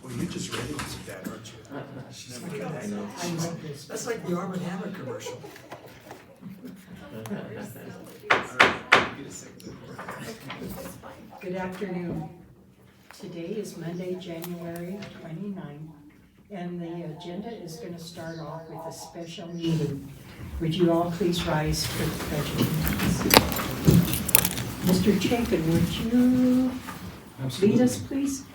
Well, you're just ready to see that, aren't you? She's like, I know. I like this. that's like the Arm & Hammer commercial. Good afternoon. Today is Monday, January 29th, and the agenda is going to start off with a special meeting. Would you all please rise for the pledge of allegiance? Mr. Chapin, would you lead us, please?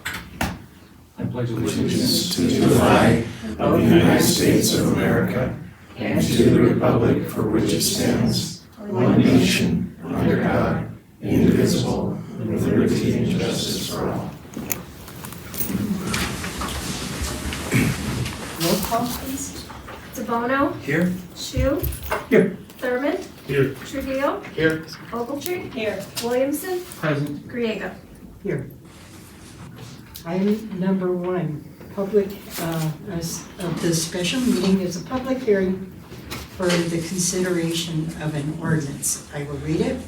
I pledge allegiance to the flag of the United States of America and to the republic for which it stands, one nation, under God, indivisible, with liberty and justice for all. Roll call, please. DeBono, Here? Shu, Here. Thurman, Here. Trujillo, Here. Ogletree, Williamson, Present. Griega. Here. Item number 1, public, the special meeting is a public hearing for the consideration of an ordinance. I will read it.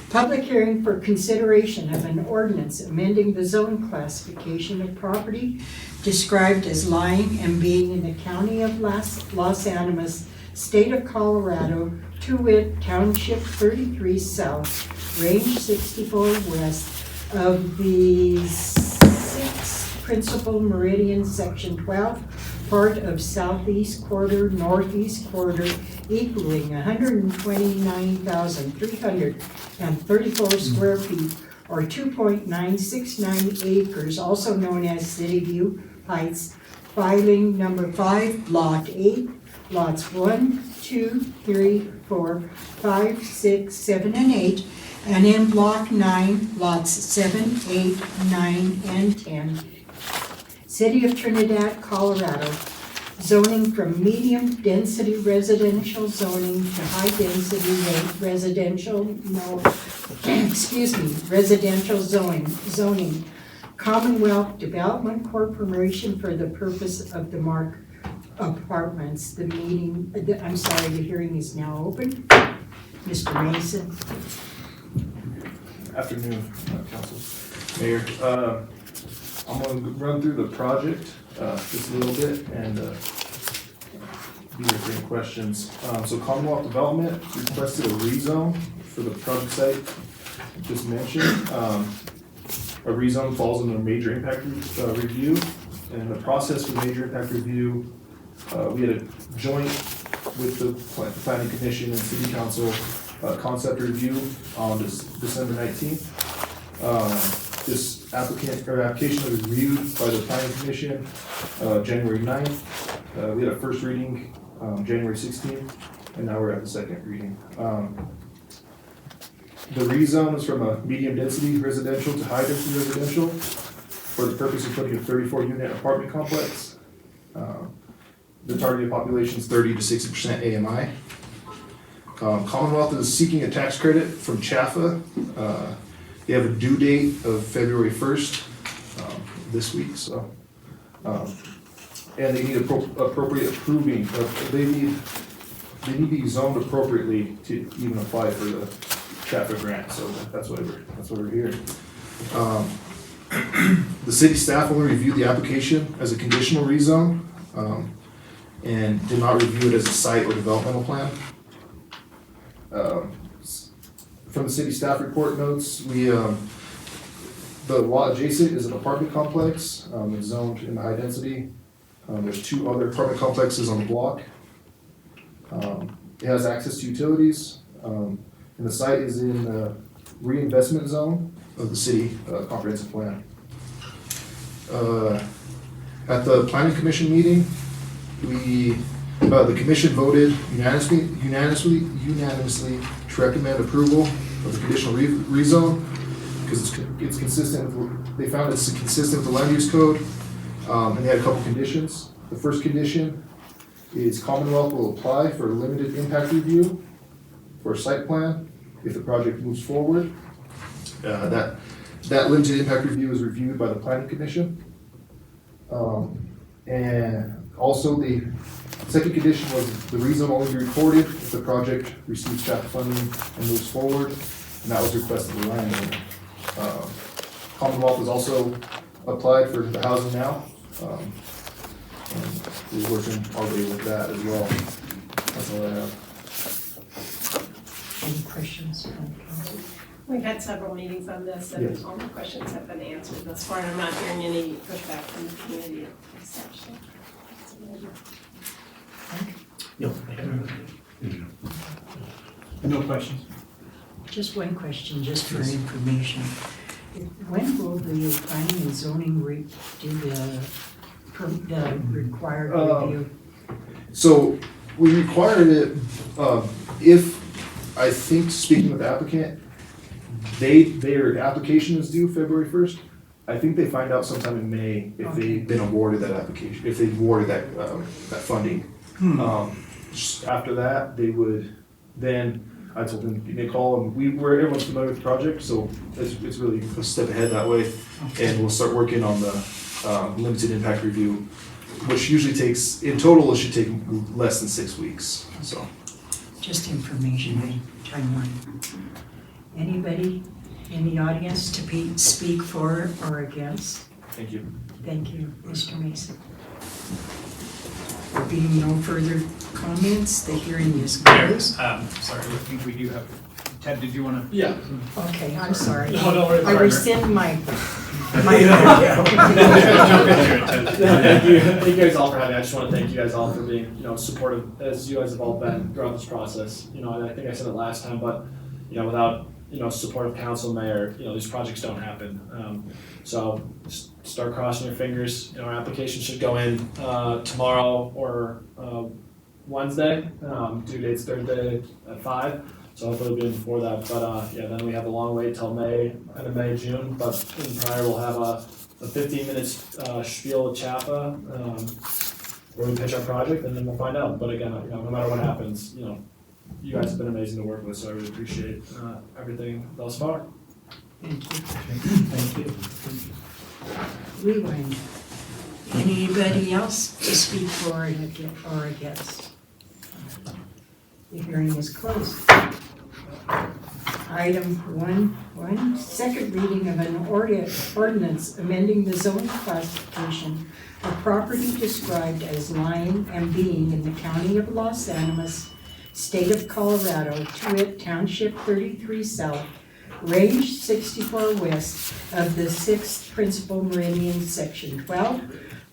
Public hearing for consideration of an ordinance amending the zone classification of property described as lying and being in the county of Los Animas, state of Colorado, to wit, Township 33 South, Range 64 West of the 6th Principal Meridian, Section 12, part of Southeast Quarter, Northeast Quarter, equaling 129,334 square feet, or 2.969 acres, also known as City View Heights, filing number 5, Lot 8, lots 1, 2, 3, 4, 5, 6, 7, and 8, and in Block 9, lots 7, 8, 9, and 10. City of Trinidad, Colorado, zoning from medium-density residential zoning to high-density residential zoning. Commonwealth Development Corporation for the purpose of the Mark Apartments. The hearing is now open. Mr. Mason. Afternoon, Council, Mayor. I'm going to run through the project just a little bit and be here for any questions. So Commonwealth Development requested a rezone for the project site just mentioned. A rezone falls under major impact review, and the process for major impact review, we had a joint with the Planning Commission and City Council concept review on December 19th. This application was reviewed by the Planning Commission January 9th. We had a first reading January 16th, and now we're at the second reading. The rezone is from a medium density residential to high density residential for the purpose of putting a 34-unit apartment complex. The targeted population is 30 to 60% AMI. Commonwealth is seeking a tax credit from CHAFA. They have a due date of February 1st, this week, so. And they need appropriate approving, they need to be zoned appropriately to even apply for the CHAFA grant, so that's why we're here. The city staff only reviewed the application as a conditional rezone, and did not review it as a site or developmental plan. From the city staff report notes, the lot adjacent is an apartment complex. It's zoned in the high density. There's 2 other apartment complexes on the block. It has access to utilities, and the site is in the reinvestment zone of the city comprehensive plan. At the Planning Commission meeting, the commission voted unanimously to recommend approval of the conditional rezone because it's consistent with, they found it's consistent with the land use code, and they had a couple conditions. The first condition is Commonwealth will apply for a limited impact review for a site plan if the project moves forward. That limited impact review is reviewed by the Planning Commission. And also the second condition was the rezone only be recorded if the project receives CHAPA funding and moves forward, and that was requested of the landowner. Commonwealth is also applied for the housing now. And we're working our way with that as well. That's all I have. Any questions from council? We've had several meetings on this, Yes. and all the questions have been answered thus far, and I'm not hearing any pushback from the community as such. So it's amazing. No questions. Just one question, just for information. When will the planning and zoning do the required review? So we required it, if, I think, speaking with the applicant, their application is due February 1st. I think they find out sometime in May if they've been awarded that application, if they've awarded that funding. Just after that, they would, then I told them, give me a call, and everyone's familiar with the project, so it's really a step ahead that way. And we'll start working on the limited impact review, which usually takes, in total, it should take less than 6 weeks, so. Just information, timeline. Anybody in the audience to speak for or against? Thank you. Thank you, Mr. Mason. There being no further comments, the hearing is closed. Sorry, I think we do have, Ted, did you want to? Yeah. Okay, I'm sorry. No, no worries. I rescind my. Thank you guys all for having me. I just want to thank you guys all for being, supportive as you guys have all been throughout this process. And I think I said it last time, but, without, support of council, mayor, these projects don't happen. So just start crossing your fingers. Our application should go in tomorrow or Wednesday. Due date's Thursday at 5. So hopefully it'll be in before that, but then we have a long wait till May, end of May, June, but in prior we'll have a 15-minute spiel with CHAPA, where we pitch our project, and then we'll find out. But again, no matter what happens, you guys have been amazing to work with, so I really appreciate everything thus far. Thank you. Thank you. Rewind. Anybody else to speak for or against? The hearing is closed. Item 1.1, second reading of an ordinance amending the zone classification of property described as lying and being in the county of Los Animas, state of Colorado, to it Township 33 South, Range 64 West of the 6th Principal Meridian, Section 12,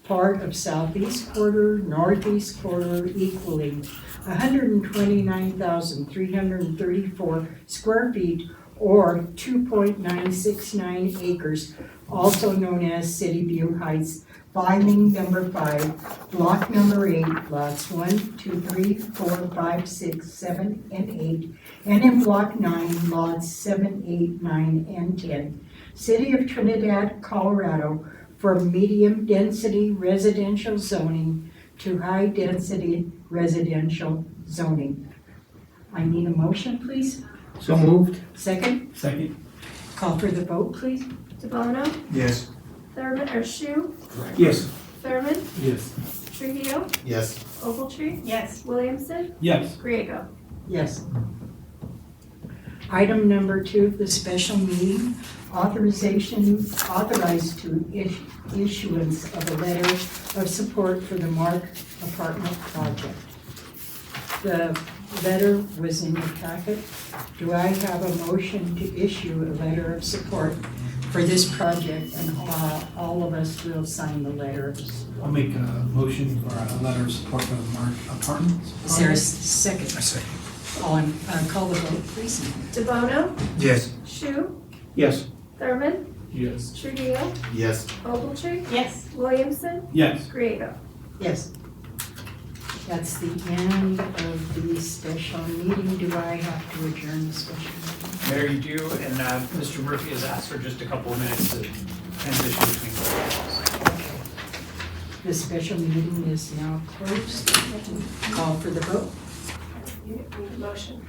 part of Southeast Quarter, Northeast Quarter, equaling 129,334 square feet or 2.969 acres, also known as City View Heights, filing number 5, block number 8, lots 1, 2, 3, 4, 5, 6, 7, and 8, and in block 9, lots 7, 8, 9, and 10. City of Trinidad, Colorado, from medium density residential zoning to high density residential zoning. I need a motion, please. So moved. Second, Second. call for the vote, please. DeBono, Yes. Shu, Yes. Thurman, Yes. Trujillo, Yes. Ogletree, Yes. Williamson, Yes. Griego. Yes. Item number 2 of the special meeting, authorized to issuance of a letter of support for the Mark apartment project. The letter was in your packet. Do I have a motion to issue a letter of support for this project, and all of us will sign the letter? I'll make a motion for a letter of support for the Mark Apartments. Is there a second? second. Call the vote, please. DeBono, Yes. Shu, Yes. Thurman, Yes. Trujillo, Yes. Ogletree, Yes. Williamson, Yes. Griego. Yes. That's the end of the special meeting. Do I have to adjourn the special meeting? Mayor, you do, and Mr. Murphy has asked for just a couple of minutes to transition between calls. Okay. The special meeting is now closed. Call for the vote. You need a motion.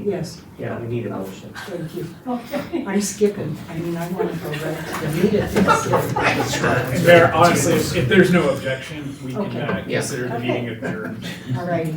Yes, Yeah, we need a motion. thank you. Okay. I'm skipping. I mean, I want to go right to the meat of this. And Mayor, honestly, if there's no objection, we Okay. can consider the meeting adjourned. All righty.